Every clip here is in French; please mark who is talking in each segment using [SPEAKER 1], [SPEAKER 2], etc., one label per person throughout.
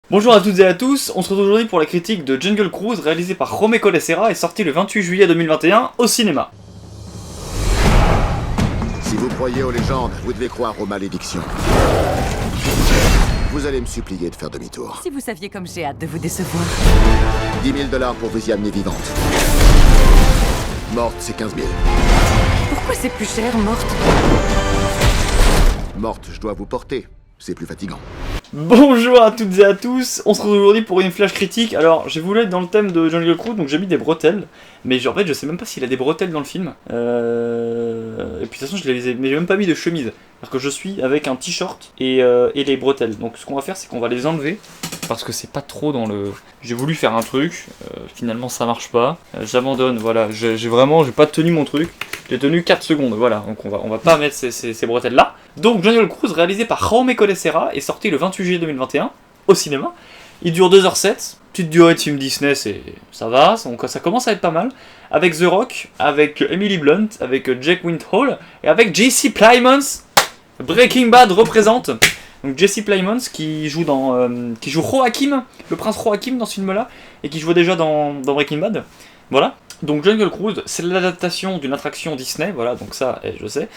[SPEAKER 1] Bonjour à toutes et à tous, on se retrouve aujourd'hui pour la critique de Jungle Cruise réalisée par Romé Colessera et sortie le 28 juillet 2021 au cinéma.
[SPEAKER 2] Si vous croyez aux légendes, vous devez croire aux malédictions. Vous allez me supplier de faire demi-tour.
[SPEAKER 3] Si vous saviez comme j'ai hâte de vous décevoir.
[SPEAKER 2] 10 000 $ pour vous y amener vivante. Morte, c'est 15 000.
[SPEAKER 3] Pourquoi c'est plus cher, morte?
[SPEAKER 2] Morte, je dois vous porter. C'est plus fatigant.
[SPEAKER 1] Bonjour à toutes et à tous, on se retrouve aujourd'hui pour une flash critique. Alors j'ai voulu être dans le thème de Jungle Cruise, donc j'ai mis des bretelles. Mais en fait je sais même pas s'il a des bretelles dans le film. Et puis de toute façon je les ai... Mais j'ai même pas mis de chemise. Alors que je suis avec un t-shirt et les bretelles. Donc ce qu'on va faire c'est qu'on va les enlever. Parce que c'est pas trop dans le... J'ai voulu faire un truc, finalement ça marche pas. J'abandonne, voilà, j'ai pas tenu mon truc. J'ai tenu 4 secondes, voilà, donc on va pas mettre ces bretelles là. Donc Jungle Cruise, réalisé par Jaume Collet-Serra, est sorti le 28 juillet 2021 au cinéma. Il dure 2h07, petite durée de film Disney, ça va, donc ça commence à être pas mal. Avec The Rock, avec Emily Blunt, avec Jake Gyllenhaal et avec Jesse Plemons. Breaking Bad représente. Donc Jesse Plemons qui joue Joachim, le prince Joachim dans ce film-là, et qui jouait déjà dans Breaking Bad. Voilà. Donc Jungle Cruise, c'est l'adaptation d'une attraction Disney, voilà, donc ça, je sais.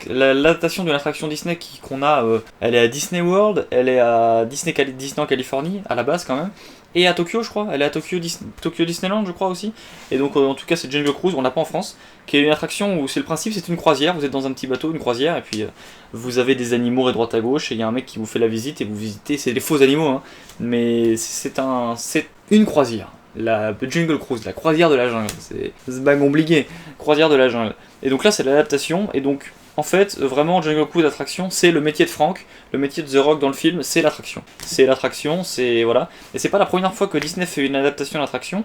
[SPEAKER 1] L'adaptation d'une attraction Disney qu'on a, elle est à Disney World, elle est à Disney en Californie, à la base quand même, et à Tokyo je crois, elle est à Tokyo Disneyland je crois aussi. Et donc en tout cas c'est Jungle Cruise, on l'a pas en France, qui est une attraction où c'est le principe, c'est une croisière, vous êtes dans un petit bateau, une croisière, et puis vous avez des animaux à droite à gauche, et il y a un mec qui vous fait la visite, et vous visitez, c'est des faux animaux, hein, mais c'est une croisière. La Jungle Cruise, la croisière de la jungle, c'est pas compliqué, croisière de la jungle. Et donc là c'est l'adaptation, et donc en fait vraiment Jungle Cruise attraction, c'est le métier de Frank, le métier de The Rock dans le film, c'est l'attraction. C'est l'attraction, c'est voilà. Et c'est pas la première fois que Disney fait une adaptation d'attraction.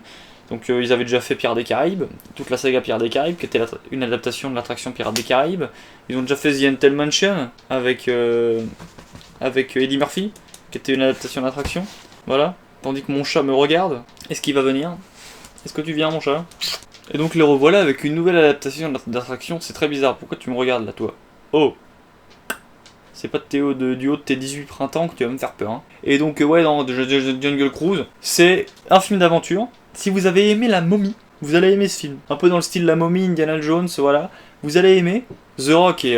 [SPEAKER 1] Donc ils avaient déjà fait Pirates des Caraïbes, toute la saga Pirates des Caraïbes, qui était une adaptation de l'attraction Pirates des Caraïbes. Ils ont déjà fait The Haunted Mansion avec Eddie Murphy, qui était une adaptation d'attraction. Voilà. Tandis que mon chat me regarde. Est-ce qu'il va venir? Est-ce que tu viens, mon chat? Et donc les revoilà avec une nouvelle adaptation d'attraction. C'est très bizarre. Pourquoi tu me regardes là, toi? Oh! C'est pas Théo du haut de tes 18 printemps que tu vas me faire peur. Hein. Et donc, ouais, dans Jungle Cruise, c'est un film d'aventure. Si vous avez aimé La Momie, vous allez aimer ce film. Un peu dans le style La Momie, Indiana Jones, voilà. Vous allez aimer. The Rock est...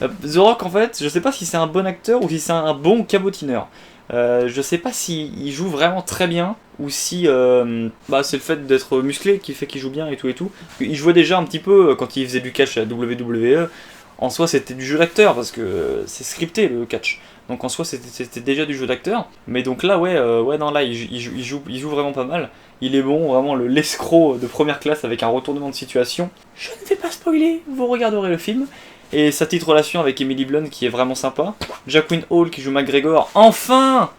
[SPEAKER 1] The Rock, en fait, je sais pas si c'est un bon acteur ou si c'est un bon cabotineur. Je sais pas s'il joue vraiment très bien ou si c'est le fait d'être musclé qui fait qu'il joue bien et tout. Il jouait déjà un petit peu quand il faisait du catch à la WWE. En soi c'était du jeu d'acteur parce que c'est scripté le catch. Donc en soi c'était déjà du jeu d'acteur. Mais donc là il joue vraiment pas mal. Il est bon, vraiment l'escroc de première classe avec un retournement de situation. Je ne vais pas spoiler, vous regarderez le film. Et sa petite relation avec Emily Blunt qui est vraiment sympa. Jake Gyllenhaal qui joue McGregor. Enfin!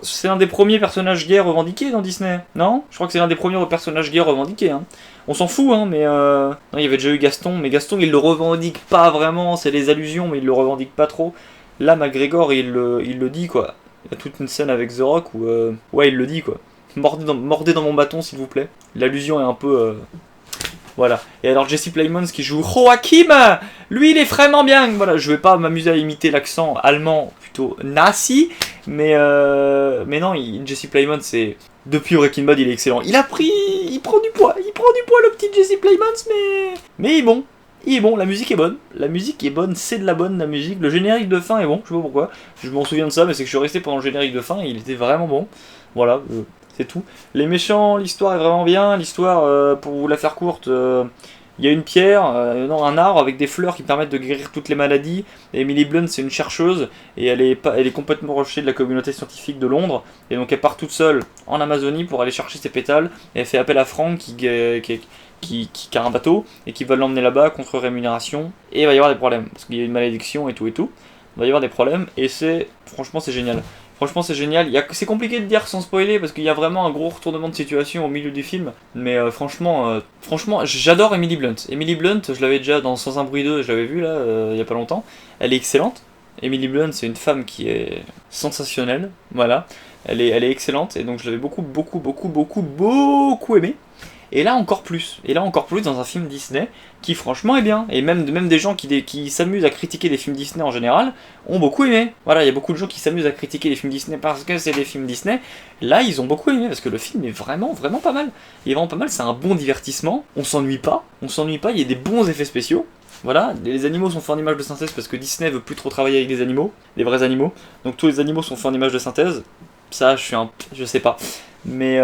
[SPEAKER 1] C'est l'un des premiers personnages gays revendiqués dans Disney, non? Je crois que c'est l'un des premiers personnages gays revendiqués. Hein. On s'en fout, hein, mais non, il y avait déjà eu Gaston, mais Gaston il le revendique pas vraiment, c'est des allusions, mais il le revendique pas trop. Là, McGregor il le dit quoi. Il y a toute une scène avec The Rock où ouais, il le dit quoi. Mordez dans mon bâton s'il vous plaît. L'allusion est un peu. Voilà. Et alors Jesse Plemons qui joue Joachim, lui il est vraiment bien. Voilà, je vais pas m'amuser à imiter l'accent allemand plutôt nazi, mais non, Jesse Plemons c'est depuis Breaking Bad il est excellent. Il prend du poids le petit Jesse Plemons, mais il est bon. Il est bon, la musique est bonne, c'est de la bonne la musique. Le générique de fin est bon, je sais pas pourquoi. Je m'en souviens de ça, mais c'est que je suis resté pendant le générique de fin et il était vraiment bon. Voilà. C'est tout. Les méchants, l'histoire est vraiment bien. L'histoire, pour vous la faire courte, il y a une pierre, un arbre avec des fleurs qui permettent de guérir toutes les maladies. Et Emily Blunt, c'est une chercheuse et elle est complètement rejetée de la communauté scientifique de Londres. Et donc elle part toute seule en Amazonie pour aller chercher ses pétales. Et elle fait appel à Frank qui a un bateau et qui va l'emmener là-bas contre rémunération. Et il va y avoir des problèmes parce qu'il y a une malédiction et tout. Il va y avoir des problèmes et franchement c'est génial. Franchement c'est génial, c'est compliqué de dire sans spoiler parce qu'il y a vraiment un gros retournement de situation au milieu du film. Mais franchement, j'adore Emily Blunt. Emily Blunt, je l'avais déjà dans Sans un bruit 2, je l'avais vu là, il y a pas longtemps. Elle est excellente. Emily Blunt c'est une femme qui est sensationnelle, voilà. Elle est excellente et donc je l'avais beaucoup aimé. Et là encore plus. Et là encore plus dans un film Disney qui franchement est bien. Et même des gens qui s'amusent à critiquer des films Disney en général ont beaucoup aimé. Voilà, il y a beaucoup de gens qui s'amusent à critiquer les films Disney parce que c'est des films Disney. Là, ils ont beaucoup aimé parce que le film est vraiment pas mal. Il est vraiment pas mal, c'est un bon divertissement. On s'ennuie pas, il y a des bons effets spéciaux. Voilà, les animaux sont faits en images de synthèse parce que Disney veut plus trop travailler avec des animaux, des vrais animaux. Donc tous les animaux sont faits en images de synthèse. Ça, je sais pas. Mais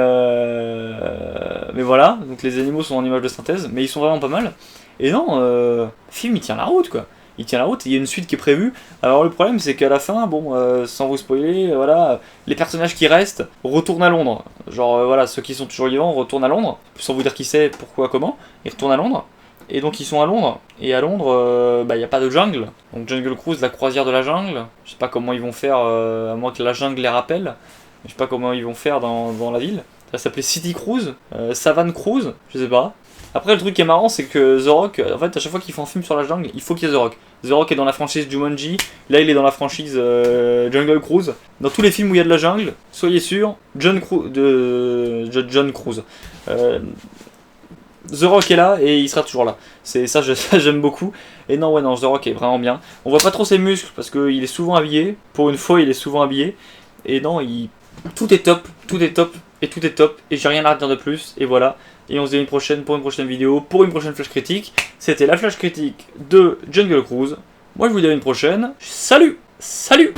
[SPEAKER 1] voilà, donc les animaux sont en images de synthèse, mais ils sont vraiment pas mal. Et non, le film il tient la route quoi. Il tient la route, il y a une suite qui est prévue. Alors le problème c'est qu'à la fin, bon, sans vous spoiler, voilà, les personnages qui restent retournent à Londres. Genre voilà, ceux qui sont toujours vivants retournent à Londres, sans vous dire qui c'est, pourquoi, comment, ils retournent à Londres. Et donc ils sont à Londres, et à Londres, il n'y a pas de jungle. Donc Jungle Cruise, la croisière de la jungle, je sais pas comment ils vont faire, à moins que la jungle les rappelle. Je sais pas comment ils vont faire dans la ville. Ça s'appelait City Cruise, Savannah Cruise, je sais pas. Après le truc qui est marrant c'est que The Rock, en fait à chaque fois qu'ils font un film sur la jungle, il faut qu'il y ait The Rock. The Rock est dans la franchise Jumanji, là il est dans la franchise Jungle Cruise. Dans tous les films où il y a de la jungle, soyez sûr, John Cruise. The Rock est là et il sera toujours là. C'est ça, j'aime beaucoup. Et non, ouais, non, The Rock est vraiment bien. On voit pas trop ses muscles parce qu'il est souvent habillé. Pour une fois, il est souvent habillé. Et non, tout est top, et tout est top. Et j'ai rien à dire de plus. Et voilà. Et on se dit à une prochaine pour une prochaine vidéo, pour une prochaine flash critique. C'était la flash critique de Jungle Cruise. Moi, je vous dis à une prochaine. Salut! Salut!